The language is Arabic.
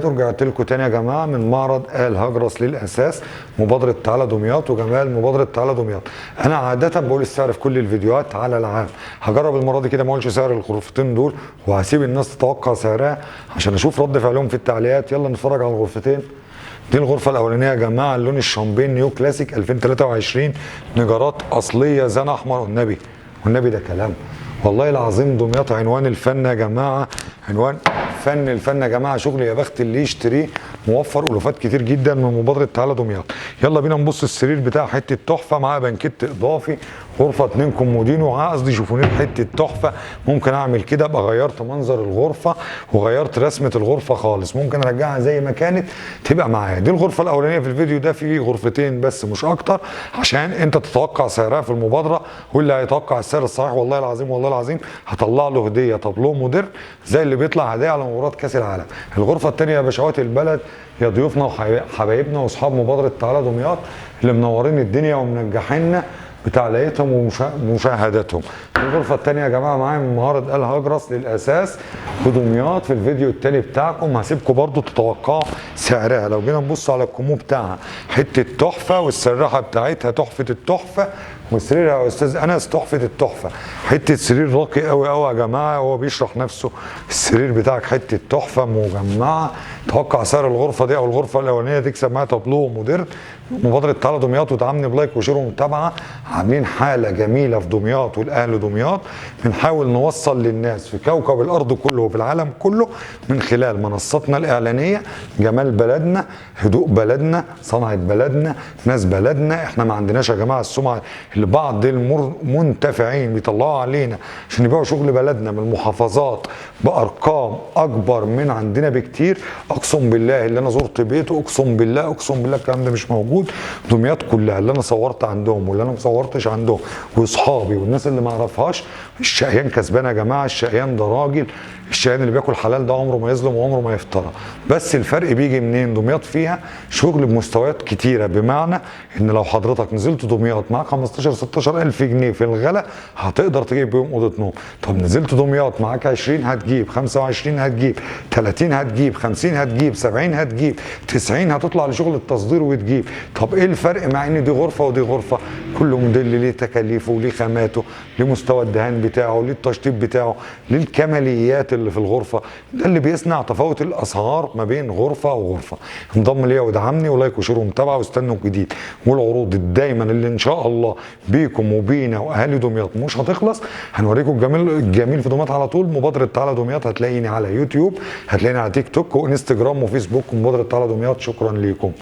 رجعت لكم تاني يا جماعه من معرض آل هجرس للاساس، مبادره تعالى دمياط وجمال مبادره تعالى دمياط. انا عاده بقول السعر في كل الفيديوهات على العام، هجرب المره دي كده ما اقولش سعر الغرفتين دول وهسيب الناس تتوقع سعرها عشان اشوف رد فعلهم في التعليقات. يلا نتفرج على الغرفتين. دي الغرفه الاولانيه يا جماعه، اللون الشامبين نيو كلاسيك 2023، نجارات اصليه زان احمر والنبي ده كلام والله العظيم. دمياط عنوان الفن يا جماعه، عنوان فن الفن يا جماعه، شغل يا بخت اللي يشتريه، موفر الوفات كتير جدا من مبادره تعالى دمياط. يلا بينا نبص السرير بتاع حته تحفه معاه بنكت اضافي، غرفه 2 كومودين ومعاه قصدي شوفونير حته تحفه. ممكن اعمل كده ابقى غيرت منظر الغرفه وغيرت رسمه الغرفه خالص، ممكن ارجعها زي ما كانت تبقى معايا. دي الغرفه الاولانيه في الفيديو ده، في غرفتين بس مش اكتر عشان انت تتوقع سعرها في المبادره، واللي هيتوقع السعر الصحيح والله العظيم هطلع له هديه طابلوه موديل زي اللي بيطلع هديه على مباراه كاس العالم. الغرفه الثانيه يا باشوات البلد، يا ضيوفنا وحبايبنا واصحاب مبادره تعالى دمياط اللي منورين الدنيا ومنجحيننا بتعليقتهم ومشاهداتهم. الغرفه الثانيه يا جماعه معايا من معرض آل هجرس للاساس في دمياط. في الفيديو التالي بتاعكم هسيبكم برضو تتوقعوا سعرها. لو جينا نبص على الكومو بتاعها حته تحفه، والسراحه بتاعتها تحفه التحفه، وسريرها يا استاذ انس تحفه التحفه. حته سرير راقي قوي قوي يا جماعه، هو بيشرح نفسه. السرير بتاعك حته تحفه مجمعه. توقع سعر الغرفه دي او الغرفه الاولانيه تكسب معاها طابلوه موديرن. مبادره تعالى دمياط ودعمني بلايك وشير ومتابعه. عاملين حاله جميله في دمياط والاهل دمياط، بنحاول نوصل للناس في كوكب الارض كله وفي العالم كله من خلال منصاتنا الاعلانيه جمال بلدنا، هدوء بلدنا، صنعه بلدنا، ناس بلدنا. احنا ما عندناش يا جماعه السمعه اللي بعض المنتفعين بيطلعوا علينا عشان يبيعوا شغل بلدنا من المحافظات بارقام اكبر من عندنا بكتير. اقسم بالله اللي انا زرت بيته، اقسم بالله الكلام ده مش موجود. دمياط كلها اللي انا صورت عندهم واللي انا ما صورتش عندهم واصحابي والناس اللي ما اعرفهاش، الشقيان كسبان يا جماعه. الشقيان ده راجل، الشقيان اللي بياكل حلال ده عمره ما يظلم وعمره ما يفترى. بس الفرق بيجي منين؟ دمياط فيها شغل بمستويات كتيره، بمعنى ان لو حضرتك نزلت دمياط معاك 15 الف جنيه في الغلا هتقدر تجيب بيهم اوضه نوم. طب نزلت دمياط معاك 20 هتجيب، 25 هتجيب، 30 هتجيب، 50 هتجيب، 70 هتجيب، 90 هتطلع لشغل التصدير وتجيب. طب ايه الفرق مع ان دي غرفه ودي غرفه؟ كل موديل ليه تكاليفه وليه خاماته، ليه مستوى الدهان بتاعه، ليه التشطيب بتاعه، ليه الكماليات اللي في الغرفه. ده اللي بيصنع تفاوت الاسعار ما بين غرفه وغرفه. انضم ليا ودعمني ولايك وشير ومتابعه واستنوا الجديد والعروض الدايما اللي ان شاء الله بيكم وبينا واهالي دمياط مش هتخلص. هنوريكم الجميل في دمياط على طول. مبادره تعالى دمياط هتلاقيني على يوتيوب، هتلاقيني على تيك توك وانستجرام وفيسبوك، مبادره تعالى دمياط. شكرا ليكم.